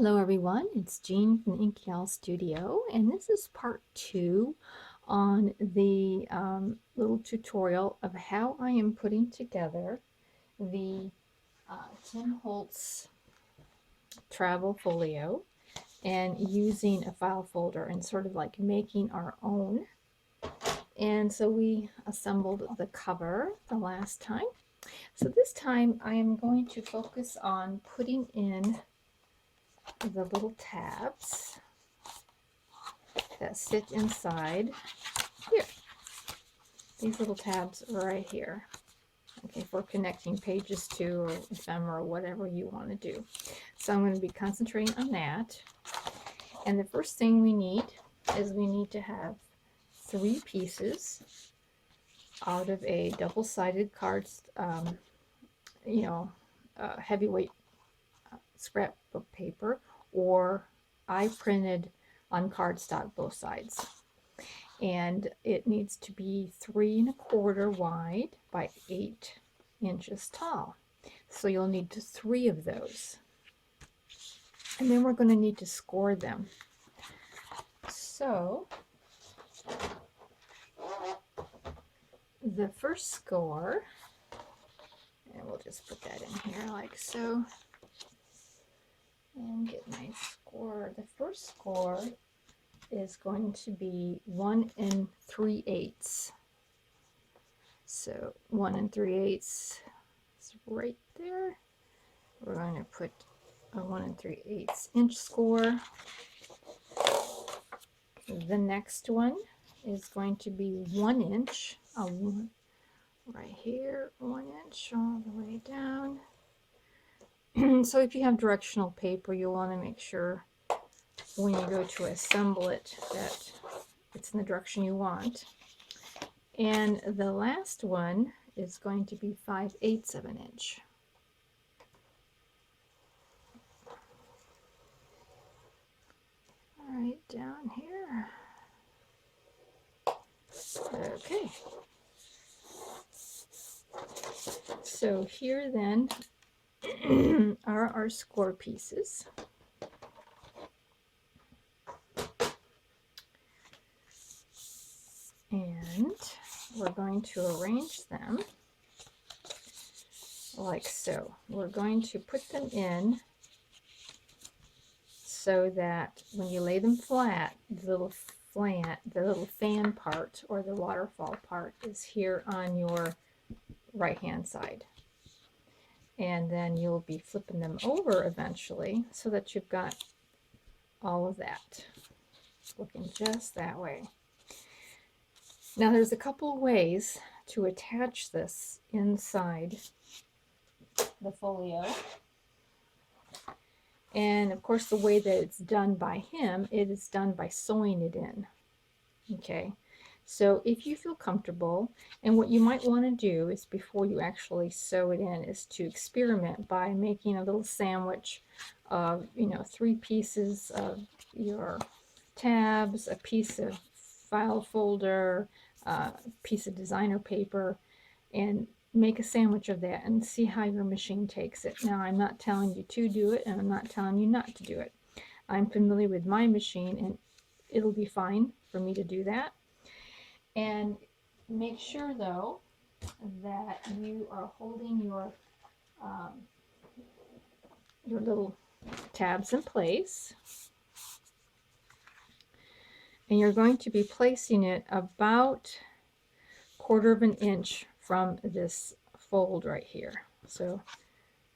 Hello everyone, it's Jean from the Inky Studio, and this is part 2 on the little tutorial of how I am putting together the T Holtz travel folio and using a file folder and sort of like making our own. And so we assembled the cover the last time. So this time I am going to focus on putting in the little tabs that sit inside here. These little tabs right here. Okay, for connecting pages to or ephemera or whatever you want to do. So I'm going to be concentrating on that. And the first thing we need is we need to have 3 pieces out of a double-sided card, heavyweight scrapbook paper, or I printed on cardstock both sides. And it needs to be 3 1/4 wide by 8 inches tall. So you'll need 3 of those. And then we're going to need to score them. So the first score, and we'll just put that in here like so, and get my score. The first score is going to be 1 3/8. So 1 3/8 is right there. We're going to put a 1 3/8 inch score. The next one is going to be 1 inch, right here, 1 inch all the way down. So if you have directional paper, you'll want to make sure when you go to assemble it that it's in the direction you want. And the last one is going to be 5/8 of an inch. All right, down here. Okay. So here then are our score pieces. And we're going to arrange them like so. We're going to put them in so that when you lay them flat, the little fan part or the waterfall part is here on your right hand side. And then you'll be flipping them over eventually so that you've got all of that looking just that way. Now there's a couple ways to attach this inside the folio. And of course the way that it's done by him, it is done by sewing it in. Okay, so if you feel comfortable, and what you might want to do is before you actually sew it in is to experiment by making a little sandwich of 3 pieces of your tabs, a piece of file folder, a piece of designer paper, and make a sandwich of that and see how your machine takes it. Now I'm not telling you to do it, and I'm not telling you not to do it. I'm familiar with my machine, and it'll be fine for me to do that. And make sure though that you are holding your little tabs in place, and you're going to be placing it about 1/4 of an inch from this fold right here. So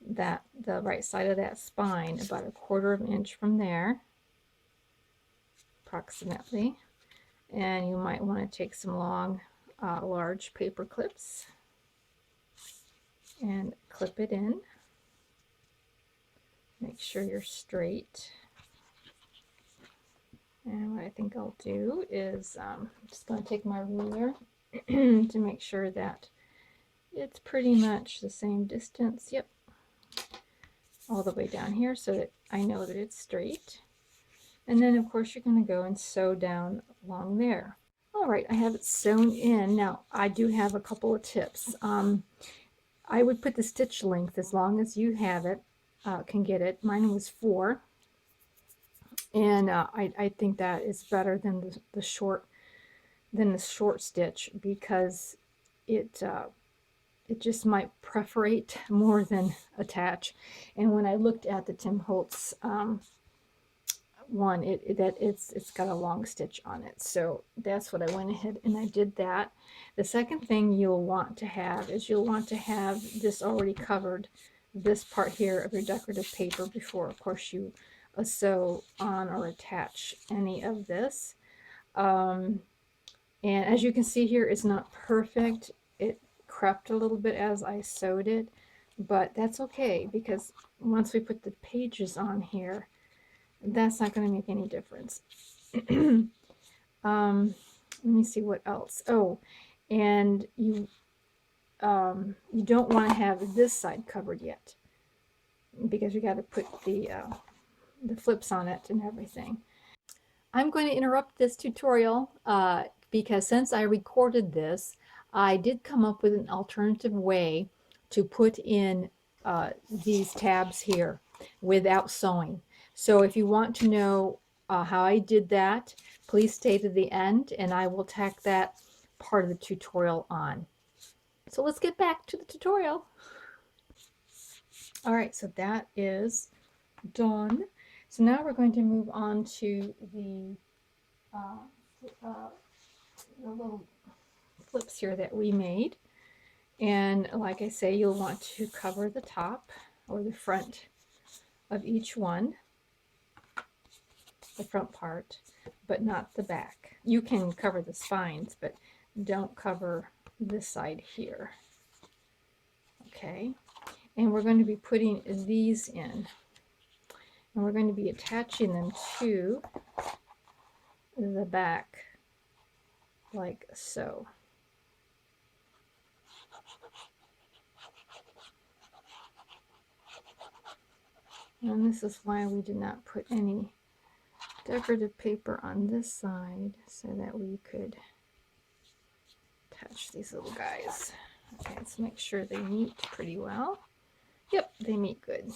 that the right side of that spine, about 1/4 of an inch from there approximately. And you might want to take some long large paper clips and clip it in. Make sure you're straight. And what I think I'll do is I'm just going to take my ruler to make sure that it's pretty much the same distance. Yep, all the way down here so that I know that it's straight. And then of course you're going to go and sew down along there. All right, I have it sewn in. Now I do have a couple of tips. I would put the stitch length as long as you have it, can get it. Mine was 4. And I think that is better than the short stitch, because it it just might perforate more than attach. And when I looked at the Tim Holtz one, it's got a long stitch on it, so that's what I went ahead and I did that. The second thing you'll want to have is you'll want to have this already covered, this part here of your decorative paper, before of course you sew on or attach any of this. And as you can see here, it's not perfect. It crept a little bit as I sewed it, but that's okay, because once we put the pages on here, that's not going to make any difference. Let me see what else. Oh, and you don't want to have this side covered yet, because you got to put the flips on it and everything. I'm going to interrupt this tutorial because since I recorded this, I did come up with an alternative way to put in these tabs here without sewing. So if you want to know how I did that, please stay to the end and I will tack that part of the tutorial on. So let's get back to the tutorial. All right, so that is done. So now we're going to move on to the little flips here that we made. And like I say, you'll want to cover the top or the front of each one, the front part, but not the back. You can cover the spines, but don't cover this side here. Okay, and we're going to be putting these in, and we're going to be attaching them to the back like so. And this is why we did not put any decorative paper on this side, so that we could attach these little guys. Okay, let's make sure they meet pretty well. Yep, they meet good.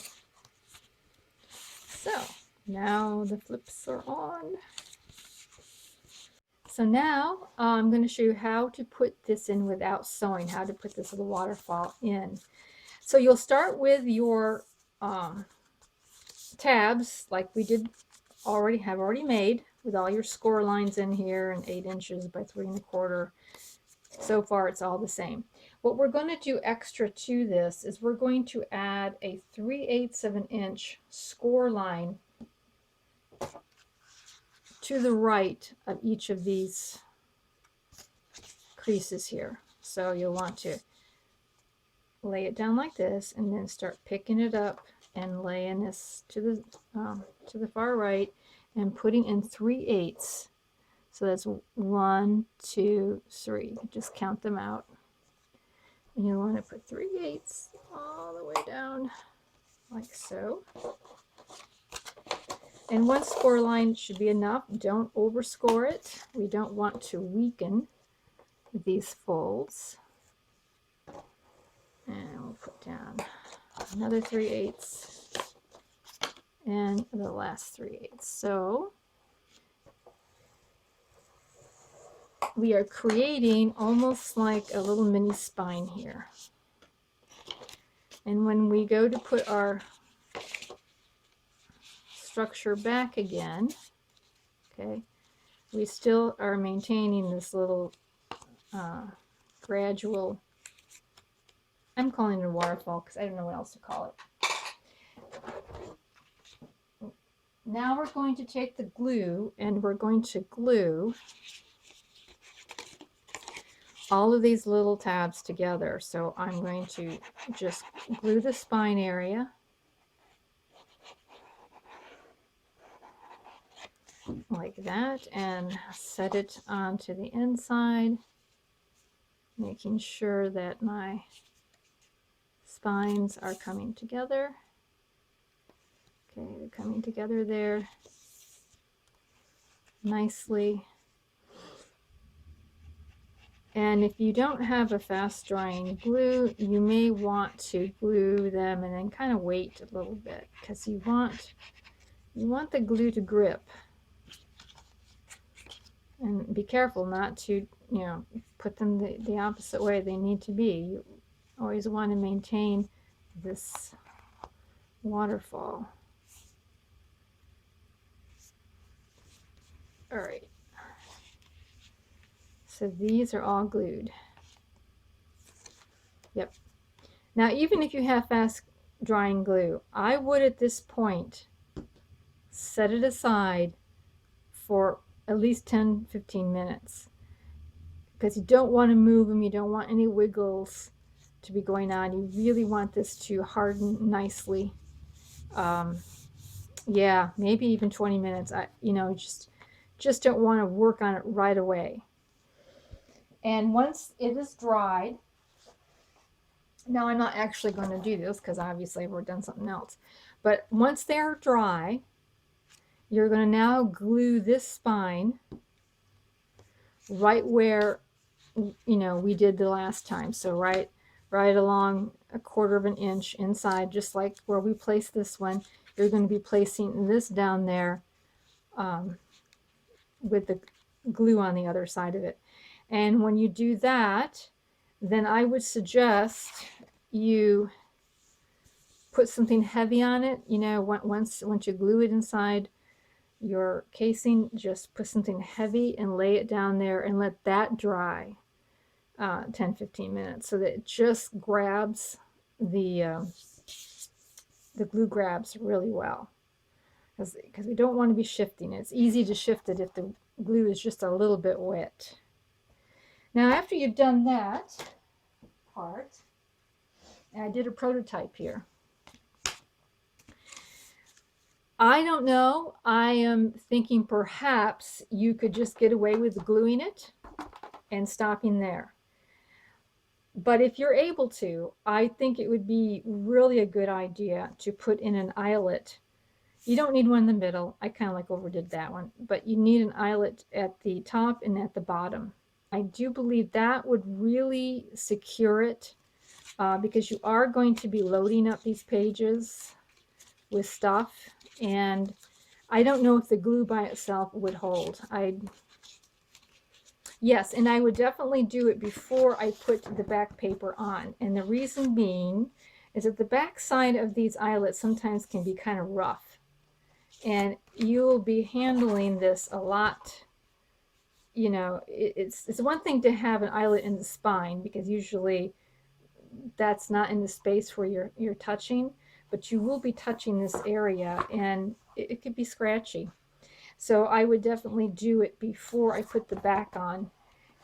So now the flips are on. So now I'm going to show you how to put this in without sewing, how to put this little waterfall in. So you'll start with your tabs like we did have already made, with all your score lines in here, and 8 inches by 3 1/4. So far it's all the same. What we're going to do extra to this is we're going to add a 3/8 of an inch score line to the right of each of these creases here. So you'll want to lay it down like this, and then start picking it up and laying this to the far right, and putting in 3/8. So that's 1, 2, 3. Just count them out. And you want to put 3/8 all the way down like so. And 1 score line should be enough. Don't overscore it. We don't want to weaken these folds. And we'll put down another 3/8 and the last 3/8. So we are creating almost like a little mini spine here. And when we go to put our structure back again, okay, we still are maintaining this little gradual, I'm calling it a waterfall because I don't know what else to call it. Now we're going to take the glue and we're going to glue all of these little tabs together. So I'm going to just glue the spine area, like that, and set it onto the inside, making sure that my spines are coming together. Okay, they're coming together there nicely. And if you don't have a fast drying glue, you may want to glue them and then kind of wait a little bit, because you want You want the glue to grip. And be careful not to, put them the opposite way they need to be. You always want to maintain this waterfall. All right. So these are all glued. Yep. Now, even if you have fast drying glue, I would at this point set it aside for at least 10-15 minutes, because you don't want to move them. You don't want any wiggles to be going on. You really want this to harden nicely. Yeah, maybe even 20 minutes. Just don't want to work on it right away. And once it is dried, now I'm not actually going to do this because obviously I've done something else. But once they're dry, you're going to now glue this spine right where we did the last time. So right along 1/4 of an inch inside, just like where we placed this one. You're going to be placing this down there with the glue on the other side of it. And when you do that, then I would suggest you put something heavy on it. Once you glue it inside your casing, just put something heavy and lay it down there and let that dry 10-15 minutes, so that it just grabs the glue grabs really well, because we don't want to be shifting it. It's easy to shift it if the glue is just a little bit wet. Now, after you've done that part, and I did a prototype here. I don't know. I am thinking perhaps you could just get away with gluing it and stopping there. But if you're able to, I think it would be really a good idea to put in an eyelet. You don't need one in the middle. I kind of like overdid that one, but you need an eyelet at the top and at the bottom. I do believe that would really secure it, because you are going to be loading up these pages with stuff, and I don't know if the glue by itself would hold. Yes, and I would definitely do it before I put the back paper on. And the reason being is that the back side of these eyelets sometimes can be kind of rough. And you'll be handling this a lot. It's one thing to have an eyelet in the spine, because usually that's not in the space where you're touching, but you will be touching this area, and it could be scratchy. So I would definitely do it before I put the back on.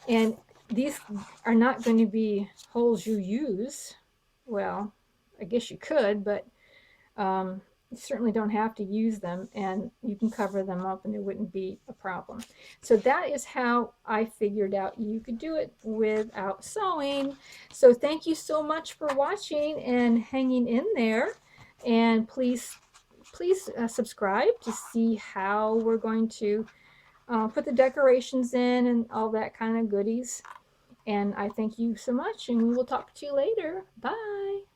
And these are not going to be holes you use. Well, I guess you could, but you certainly don't have to use them, and you can cover them up and it wouldn't be a problem. So that is how I figured out you could do it without sewing. So thank you so much for watching and hanging in there. And please subscribe to see how we're going to put the decorations in and all that kind of goodies. And I thank you so much, and we will talk to you later. Bye.